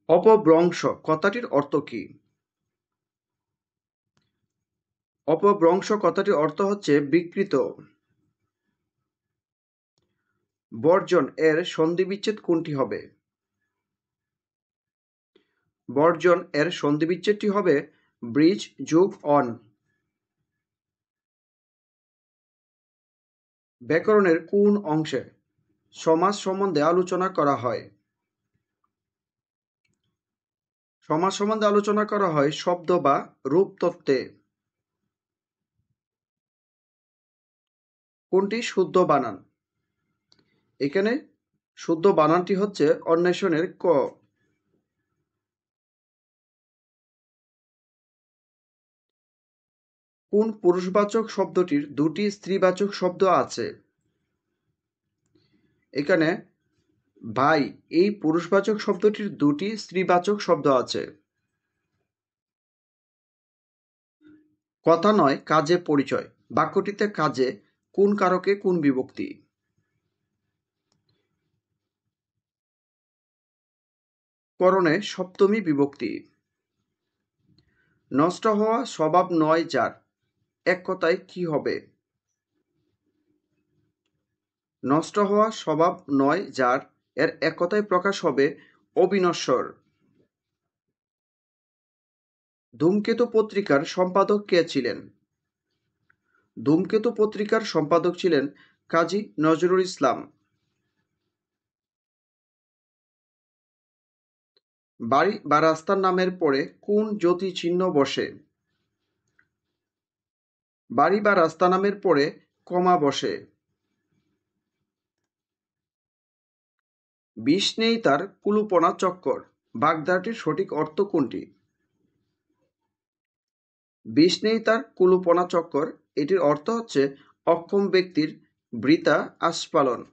অপভ্রংশ কথাটির অর্থ কী? অপভ্রংশ কথাটির অর্থ হচ্ছে বিকৃত। বর্জন এর সন্ধিবিচ্ছেদ কোনটি হবে? বর্জন এর সন্ধিবিচ্ছেদটি হবে ব্রিজ যোগ অন। ব্যাকরণের কোন অংশে সমাস সম্বন্ধে আলোচনা করা হয়? সমাস সম্বন্ধে আলোচনা করা হয় শব্দ বা রূপ তত্ত্বে। কোনটি শুদ্ধ বানান? এখানে শুদ্ধ বানানটি হচ্ছে অন্বেষণের ক। কোন পুরুষবাচক শব্দটির দুটি স্ত্রীবাচক শব্দ আছে? এখানে ভাই এই পুরুষবাচক শব্দটির দুটি স্ত্রীবাচক শব্দ আছে। কথা নয় কাজে পরিচয় বাক্যটিতে কাজে কোন কারকে কোন বিভক্তি? করণে সপ্তমী বিভক্তি। নষ্ট হওয়া স্বভাব নয় যার, এক কথায় কি হবে? নষ্ট হওয়া স্বভাব নয় যার এর এক কথায় প্রকাশ হবে অবিনশ্বর। ধূমকেতু পত্রিকার সম্পাদক কে ছিলেন? ধূমকেতু পত্রিকার সম্পাদক ছিলেন কাজী নজরুল ইসলাম। বাড়ি বা রাস্তার নামের পরে কোন যতি চিহ্ন বসে? বাড়ি বা রাস্তা নামের পরে কমা বসে। বিষ নেই তার কুলুপনা চক্কর বাগধারাটির সঠিক অর্থ কোনটি? বিষ নেই তার কুলুপনা চক্কর এটির অর্থ হচ্ছে অক্ষম ব্যক্তির বৃথা আস্ফালন।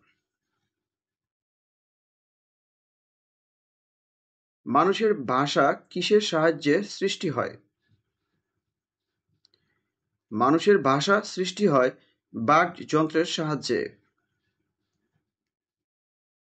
মানুষের ভাষা কিসের সাহায্যে সৃষ্টি হয়? মানুষের ভাষা সৃষ্টি হয় বাকযন্ত্রের সাহায্যে।